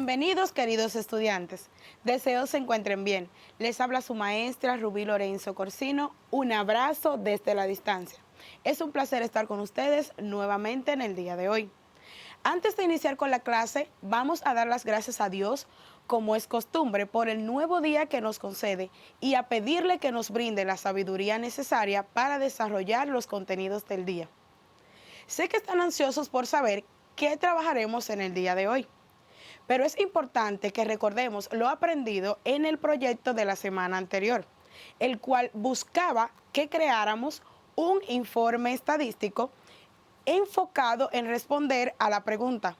Bienvenidos, queridos estudiantes. Deseo se encuentren bien. Les habla su maestra Rubí Lorenzo Corsino. Un abrazo desde la distancia. Es un placer estar con ustedes nuevamente en el día de hoy. Antes de iniciar con la clase, vamos a dar las gracias a Dios, como es costumbre, por el nuevo día que nos concede y a pedirle que nos brinde la sabiduría necesaria para desarrollar los contenidos del día. Sé que están ansiosos por saber qué trabajaremos en el día de hoy. Pero es importante que recordemos lo aprendido en el proyecto de la semana anterior, el cual buscaba que creáramos un informe estadístico enfocado en responder a la pregunta,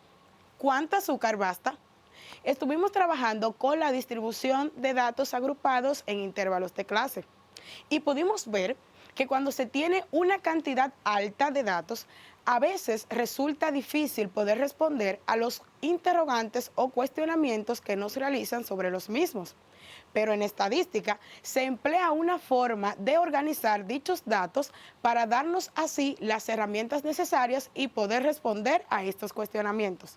¿cuánto azúcar basta? Estuvimos trabajando con la distribución de datos agrupados en intervalos de clase y pudimos ver que cuando se tiene una cantidad alta de datos, a veces resulta difícil poder responder a los interrogantes o cuestionamientos que nos realizan sobre los mismos. Pero en estadística se emplea una forma de organizar dichos datos para darnos así las herramientas necesarias y poder responder a estos cuestionamientos.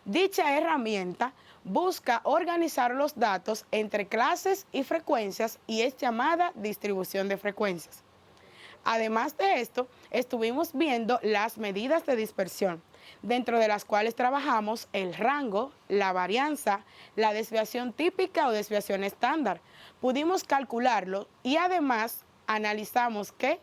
Dicha herramienta busca organizar los datos entre clases y frecuencias y es llamada distribución de frecuencias. Además de esto, estuvimos viendo las medidas de dispersión, dentro de las cuales trabajamos el rango, la varianza, la desviación típica o desviación estándar. Pudimos calcularlo y además analizamos que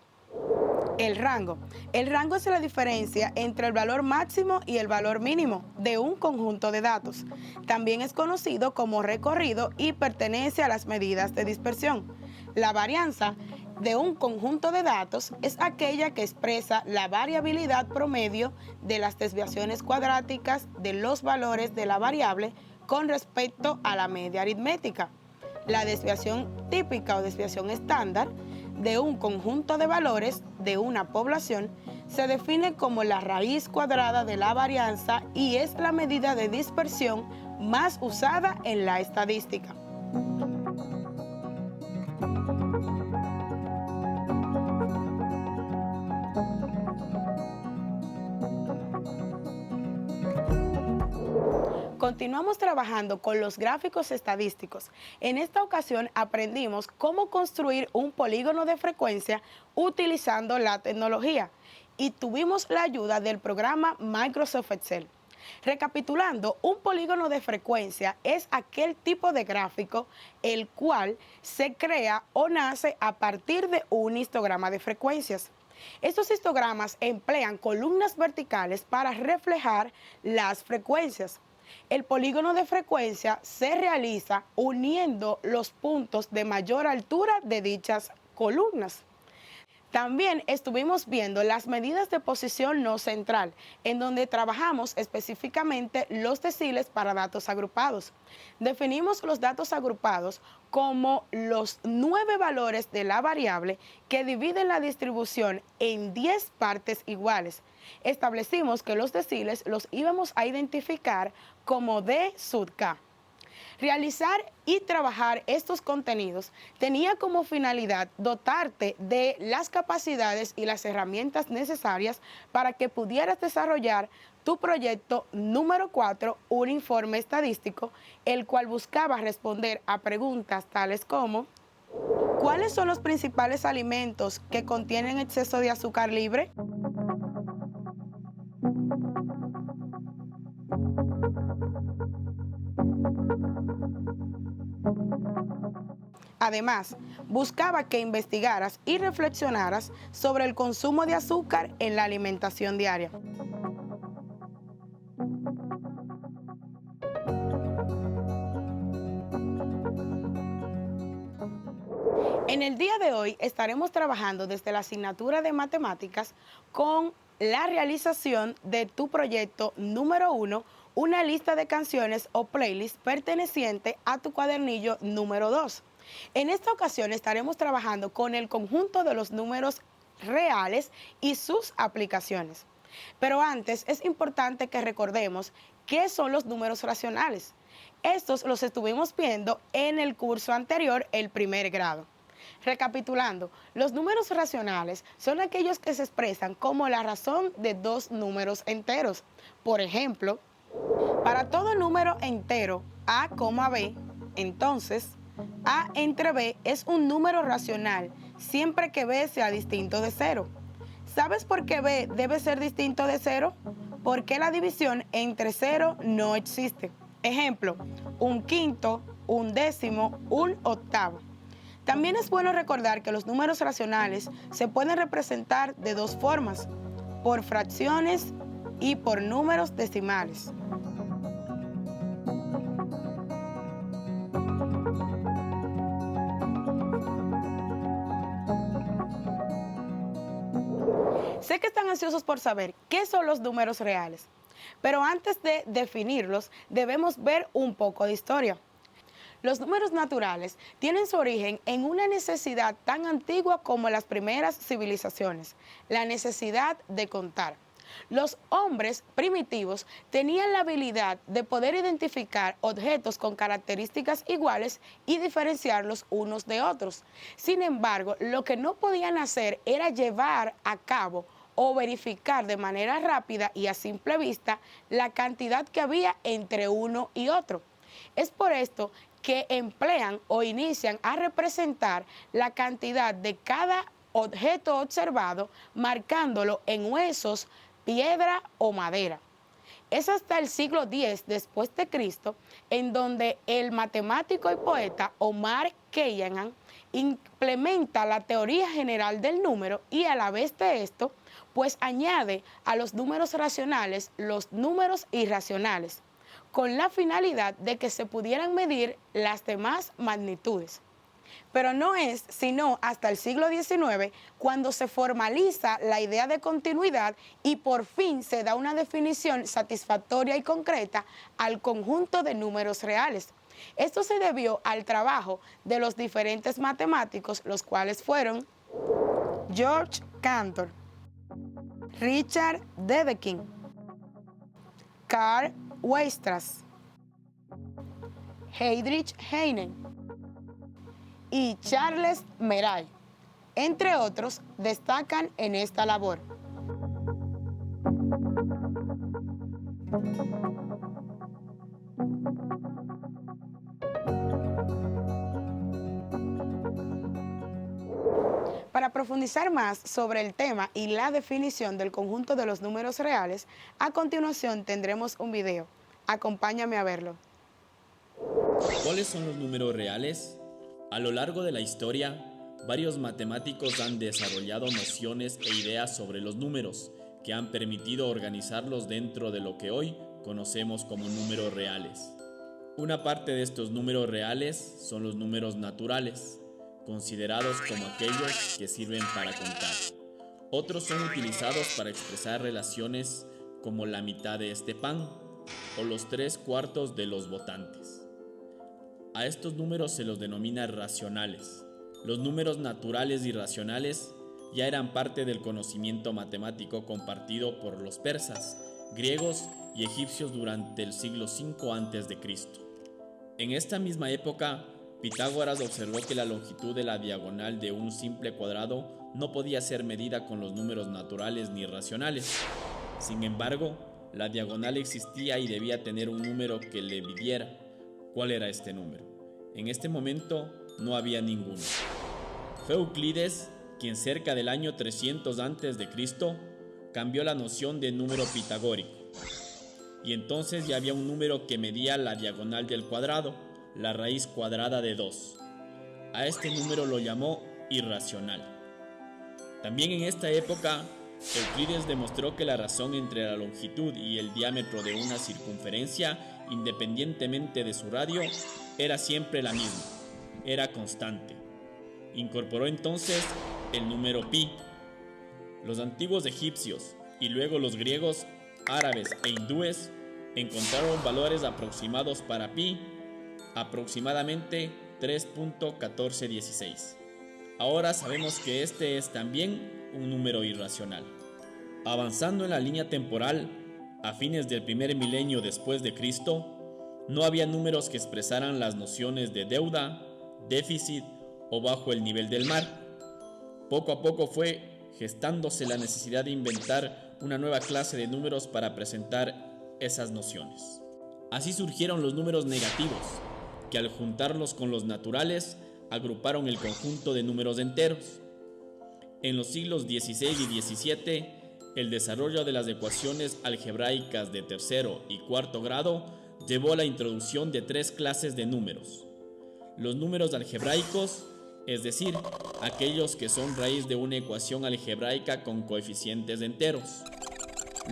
el rango. El rango es la diferencia entre el valor máximo y el valor mínimo de un conjunto de datos. También es conocido como recorrido y pertenece a las medidas de dispersión. La varianza de un conjunto de datos es aquella que expresa la variabilidad promedio de las desviaciones cuadráticas de los valores de la variable con respecto a la media aritmética. La desviación típica o desviación estándar de un conjunto de valores de una población se define como la raíz cuadrada de la varianza y es la medida de dispersión más usada en la estadística. Continuamos trabajando con los gráficos estadísticos. En esta ocasión aprendimos cómo construir un polígono de frecuencia utilizando la tecnología y tuvimos la ayuda del programa Microsoft Excel. Recapitulando, un polígono de frecuencia es aquel tipo de gráfico el cual se crea o nace a partir de un histograma de frecuencias. Estos histogramas emplean columnas verticales para reflejar las frecuencias. El polígono de frecuencia se realiza uniendo los puntos de mayor altura de dichas columnas. También estuvimos viendo las medidas de posición no central, en donde trabajamos específicamente los deciles para datos agrupados. Definimos los datos agrupados como los 9 valores de la variable que dividen la distribución en 10 partes iguales. Establecimos que los deciles los íbamos a identificar como D sub K. Realizar y trabajar estos contenidos tenía como finalidad dotarte de las capacidades y las herramientas necesarias para que pudieras desarrollar tu proyecto número 4, un informe estadístico, el cual buscaba responder a preguntas tales como: ¿cuáles son los principales alimentos que contienen exceso de azúcar libre? Además, buscaba que investigaras y reflexionaras sobre el consumo de azúcar en la alimentación diaria. En el día de hoy estaremos trabajando desde la asignatura de matemáticas con la realización de tu proyecto número 1, una lista de canciones o playlist perteneciente a tu cuadernillo número 2. En esta ocasión estaremos trabajando con el conjunto de los números reales y sus aplicaciones. Pero antes es importante que recordemos qué son los números racionales. Estos los estuvimos viendo en el curso anterior, el primer grado. Recapitulando, los números racionales son aquellos que se expresan como la razón de dos números enteros. Por ejemplo, Para todo número entero a, b, entonces a entre b es un número racional siempre que b sea distinto de 0. ¿Sabes por qué b debe ser distinto de 0? Porque la división entre 0 no existe. Ejemplo, un quinto, un décimo, un octavo. También es bueno recordar que los números racionales se pueden representar de dos formas, por fracciones y por números decimales. Sé que están ansiosos por saber qué son los números reales, pero antes de definirlos debemos ver un poco de historia. Los números naturales tienen su origen en una necesidad tan antigua como las primeras civilizaciones, la necesidad de contar. Los hombres primitivos tenían la habilidad de poder identificar objetos con características iguales y diferenciarlos unos de otros. Sin embargo, lo que no podían hacer era llevar a cabo o verificar de manera rápida y a simple vista la cantidad que había entre uno y otro. Es por esto que emplean o inician a representar la cantidad de cada objeto observado, marcándolo en huesos, piedra o madera. Es hasta el siglo X después de Cristo en donde el matemático y poeta Omar Khayyam implementa la teoría general del número y a la vez de esto, pues añade a los números racionales los números irracionales, con la finalidad de que se pudieran medir las demás magnitudes. Pero no es sino hasta el siglo XIX cuando se formaliza la idea de continuidad y por fin se da una definición satisfactoria y concreta al conjunto de números reales. Esto se debió al trabajo de los diferentes matemáticos, los cuales fueron George Cantor, Richard Dedekind, Carl Weierstrass, Heinrich Heine y Charles Merail, entre otros, destacan en esta labor. Para profundizar más sobre el tema y la definición del conjunto de los números reales, a continuación tendremos un video. Acompáñame a verlo. ¿Cuáles son los números reales? A lo largo de la historia, varios matemáticos han desarrollado nociones e ideas sobre los números que han permitido organizarlos dentro de lo que hoy conocemos como números reales. Una parte de estos números reales son los números naturales, considerados como aquellos que sirven para contar. Otros son utilizados para expresar relaciones como la mitad de este pan o los 3/4 de los votantes. A estos números se los denomina racionales. Los números naturales y racionales ya eran parte del conocimiento matemático compartido por los persas, griegos y egipcios durante el siglo V a.C. En esta misma época, Pitágoras observó que la longitud de la diagonal de un simple cuadrado no podía ser medida con los números naturales ni racionales. Sin embargo, la diagonal existía y debía tener un número que le midiera. ¿Cuál era este número? En este momento no había ninguno. Fue Euclides quien cerca del año 300 a.C. cambió la noción de número pitagórico. Y entonces ya había un número que medía la diagonal del cuadrado, la raíz cuadrada de 2. A este número lo llamó irracional. También en esta época, Euclides demostró que la razón entre la longitud y el diámetro de una circunferencia, independientemente de su radio, era siempre la misma, era constante. Incorporó entonces el número pi. Los antiguos egipcios y luego los griegos, árabes e hindúes encontraron valores aproximados para pi, aproximadamente 3.1416. Ahora sabemos que este es también un número irracional. Avanzando en la línea temporal, a fines del primer milenio después de Cristo, no había números que expresaran las nociones de deuda, déficit o bajo el nivel del mar. Poco a poco fue gestándose la necesidad de inventar una nueva clase de números para presentar esas nociones. Así surgieron los números negativos, que al juntarlos con los naturales agruparon el conjunto de números enteros. En los siglos XVI y XVII, el desarrollo de las ecuaciones algebraicas de tercero y cuarto grado llevó a la introducción de 3 clases de números: los números algebraicos, es decir, aquellos que son raíz de una ecuación algebraica con coeficientes enteros;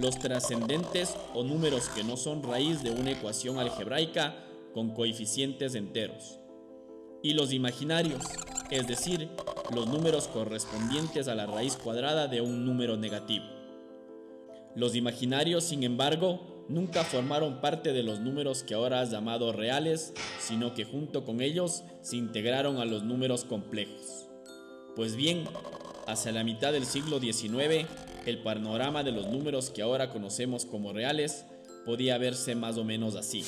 los trascendentes o números que no son raíz de una ecuación algebraica con coeficientes enteros; y los imaginarios, es decir, los números correspondientes a la raíz cuadrada de un número negativo. Los imaginarios, sin embargo, nunca formaron parte de los números que ahora has llamado reales, sino que junto con ellos se integraron a los números complejos. Pues bien, hacia la mitad del siglo XIX, el panorama de los números que ahora conocemos como reales podía verse más o menos así.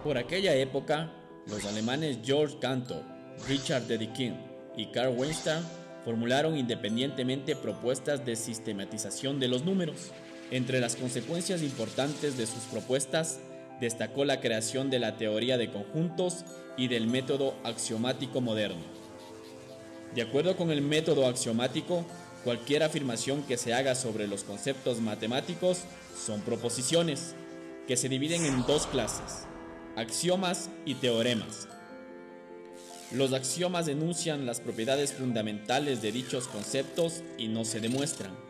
Por aquella época, los alemanes Georg Cantor, Richard Dedekind y Carl Weinstein formularon independientemente propuestas de sistematización de los números. Entre las consecuencias importantes de sus propuestas, destacó la creación de la teoría de conjuntos y del método axiomático moderno. De acuerdo con el método axiomático, cualquier afirmación que se haga sobre los conceptos matemáticos son proposiciones, que se dividen en 2 clases: axiomas y teoremas. Los axiomas enuncian las propiedades fundamentales de dichos conceptos y no se demuestran.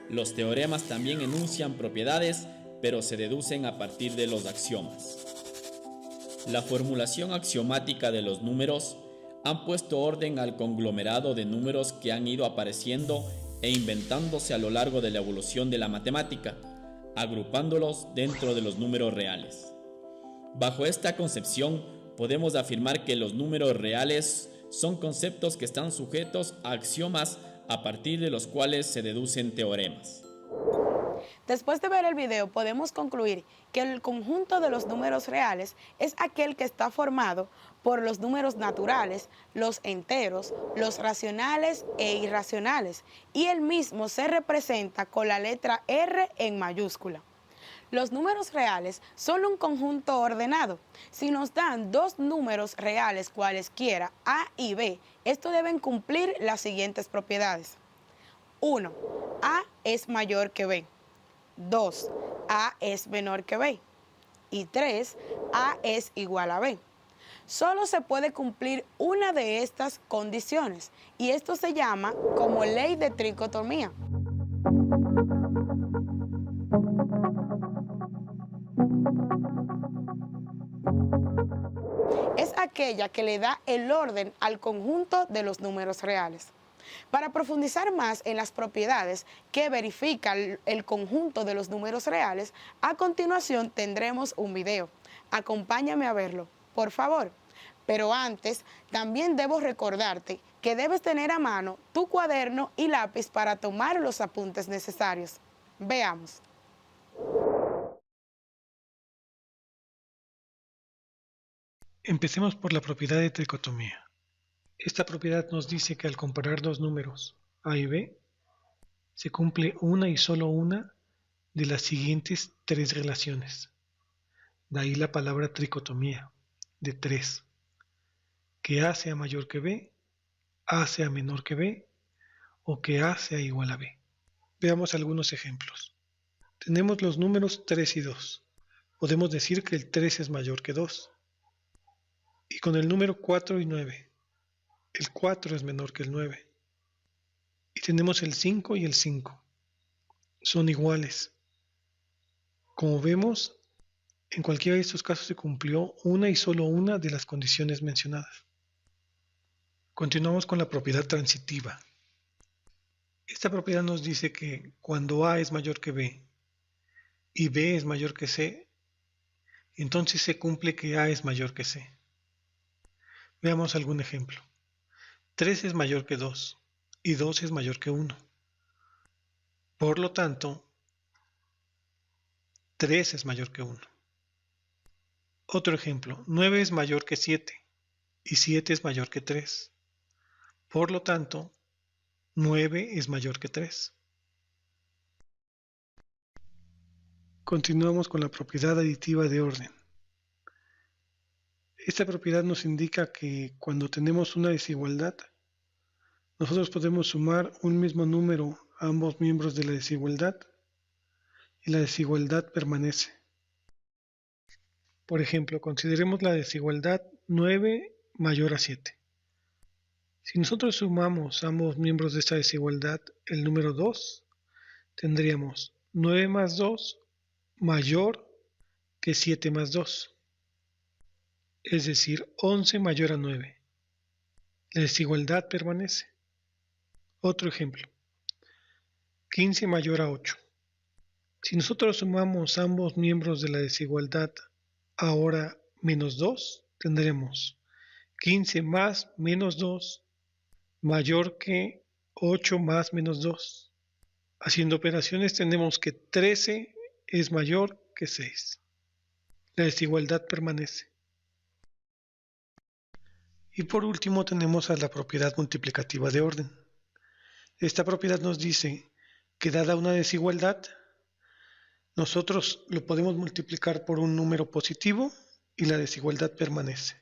Los teoremas también enuncian propiedades, pero se deducen a partir de los axiomas. La formulación axiomática de los números han puesto orden al conglomerado de números que han ido apareciendo e inventándose a lo largo de la evolución de la matemática, agrupándolos dentro de los números reales. Bajo esta concepción, podemos afirmar que los números reales son conceptos que están sujetos a axiomas a partir de los cuales se deducen teoremas. Después de ver el video, podemos concluir que el conjunto de los números reales es aquel que está formado por los números naturales, los enteros, los racionales e irracionales, y el mismo se representa con la letra R en mayúscula. Los números reales son un conjunto ordenado. Si nos dan 2 números reales cualesquiera, A y B, estos deben cumplir las siguientes propiedades. 1. A es mayor que B. 2. A es menor que B. Y 3. A es igual a B. Solo se puede cumplir una de estas condiciones, y esto se llama como ley de tricotomía. Es aquella que le da el orden al conjunto de los números reales. Para profundizar más en las propiedades que verifican el conjunto de los números reales, a continuación tendremos un video. Acompáñame a verlo, por favor. Pero antes, también debo recordarte que debes tener a mano tu cuaderno y lápiz para tomar los apuntes necesarios. Veamos. Empecemos por la propiedad de tricotomía. Esta propiedad nos dice que al comparar 2 números A y B, se cumple una y solo una de las siguientes 3 relaciones. De ahí la palabra tricotomía, de 3. Que A sea mayor que B, A sea menor que B, o que A sea igual a B. Veamos algunos ejemplos. Tenemos los números 3 y 2. Podemos decir que el 3 es mayor que 2. Y con el número 4 y 9, el 4 es menor que el 9. Y tenemos el 5 y el 5. Son iguales. Como vemos, en cualquiera de estos casos se cumplió una y solo una de las condiciones mencionadas. Continuamos con la propiedad transitiva. Esta propiedad nos dice que cuando A es mayor que B y B es mayor que C, entonces se cumple que A es mayor que C. Veamos algún ejemplo. 3 es mayor que 2 y 2 es mayor que 1. Por lo tanto, 3 es mayor que 1. Otro ejemplo. 9 es mayor que 7 y 7 es mayor que 3. Por lo tanto, 9 es mayor que 3. Continuamos con la propiedad aditiva de orden. Esta propiedad nos indica que cuando tenemos una desigualdad, nosotros podemos sumar un mismo número a ambos miembros de la desigualdad y la desigualdad permanece. Por ejemplo, consideremos la desigualdad 9 mayor a 7. Si nosotros sumamos a ambos miembros de esta desigualdad el número 2, tendríamos 9 más 2 mayor que 7 más 2, es decir, 11 mayor a 9. La desigualdad permanece. Otro ejemplo, 15 mayor a 8. Si nosotros sumamos ambos miembros de la desigualdad ahora menos 2, tendremos 15 más menos 2 mayor que 8 más menos 2. Haciendo operaciones tenemos que 13 es mayor que 6. La desigualdad permanece. Y por último tenemos a la propiedad multiplicativa de orden. Esta propiedad nos dice que dada una desigualdad, nosotros lo podemos multiplicar por un número positivo y la desigualdad permanece.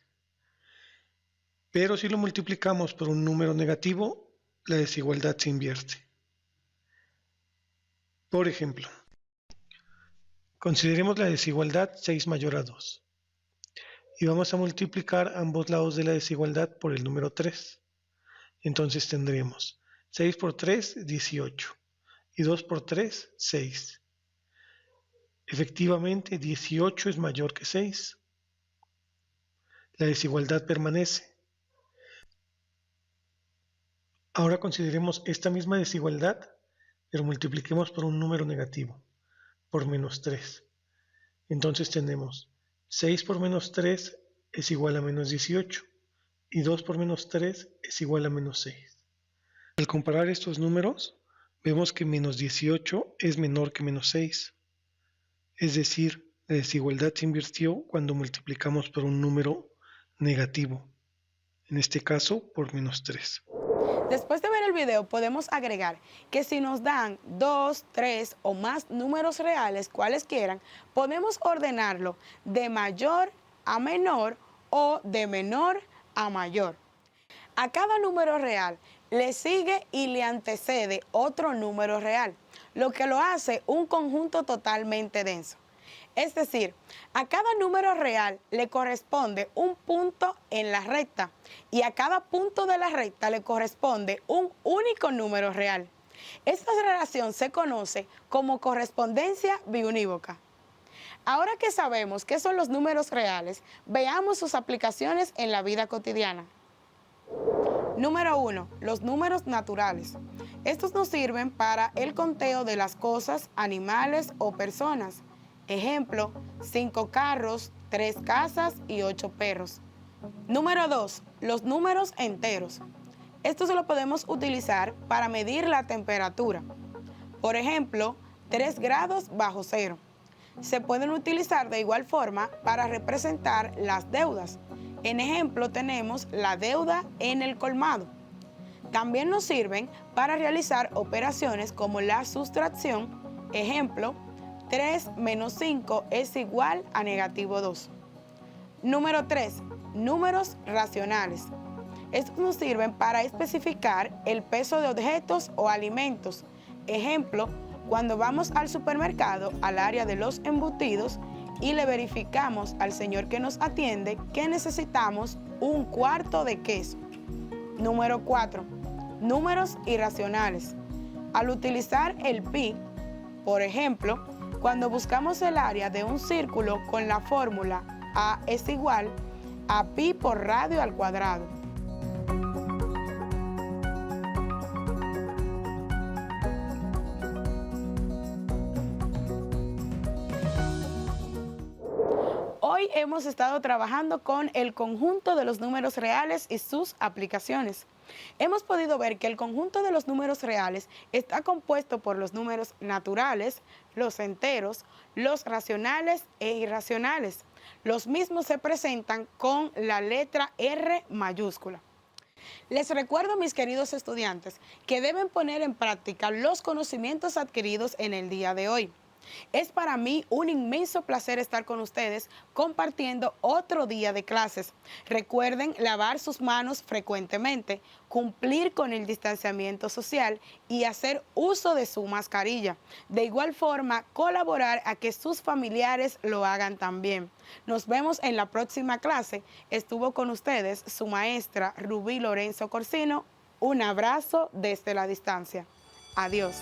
Pero si lo multiplicamos por un número negativo, la desigualdad se invierte. Por ejemplo, consideremos la desigualdad 6 mayor a 2. Y vamos a multiplicar ambos lados de la desigualdad por el número 3. Entonces tendremos 6 por 3, 18. Y 2 por 3, 6. Efectivamente, 18 es mayor que 6. La desigualdad permanece. Ahora consideremos esta misma desigualdad, pero multipliquemos por un número negativo, por menos 3. Entonces tenemos 6 por menos 3 es igual a menos 18 y 2 por menos 3 es igual a menos 6. Al comparar estos números, vemos que menos 18 es menor que menos 6. Es decir, la desigualdad se invirtió cuando multiplicamos por un número negativo, en este caso por menos 3. Después de ver el video podemos agregar que si nos dan 2, 3 o más números reales, cuales quieran, podemos ordenarlo de mayor a menor o de menor a mayor. A cada número real le sigue y le antecede otro número real, lo que lo hace un conjunto totalmente denso. Es decir, a cada número real le corresponde un punto en la recta y a cada punto de la recta le corresponde un único número real. Esta relación se conoce como correspondencia biunívoca. Ahora que sabemos qué son los números reales, veamos sus aplicaciones en la vida cotidiana. Número 1. Los números naturales. Estos nos sirven para el conteo de las cosas, animales o personas. Ejemplo, 5 carros, 3 casas y 8 perros. Número 2. Los números enteros. Estos lo podemos utilizar para medir la temperatura. Por ejemplo, 3 grados bajo cero. Se pueden utilizar de igual forma para representar las deudas. En ejemplo, tenemos la deuda en el colmado. También nos sirven para realizar operaciones como la sustracción. Ejemplo, 3 menos 5 es igual a negativo 2. Número 3. Números racionales. Estos nos sirven para especificar el peso de objetos o alimentos. Ejemplo, cuando vamos al supermercado, al área de los embutidos, y le verificamos al señor que nos atiende que necesitamos un cuarto de queso. Número 4. Números irracionales. Al utilizar el pi, por ejemplo, cuando buscamos el área de un círculo con la fórmula A es igual a pi por radio al cuadrado. Hoy hemos estado trabajando con el conjunto de los números reales y sus aplicaciones. Hemos podido ver que el conjunto de los números reales está compuesto por los números naturales, los enteros, los racionales e irracionales. Los mismos se presentan con la letra R mayúscula. Les recuerdo, mis queridos estudiantes, que deben poner en práctica los conocimientos adquiridos en el día de hoy. Es para mí un inmenso placer estar con ustedes compartiendo otro día de clases. Recuerden lavar sus manos frecuentemente, cumplir con el distanciamiento social y hacer uso de su mascarilla. De igual forma, colaborar a que sus familiares lo hagan también. Nos vemos en la próxima clase. Estuvo con ustedes su maestra Rubí Lorenzo Corsino. Un abrazo desde la distancia. Adiós.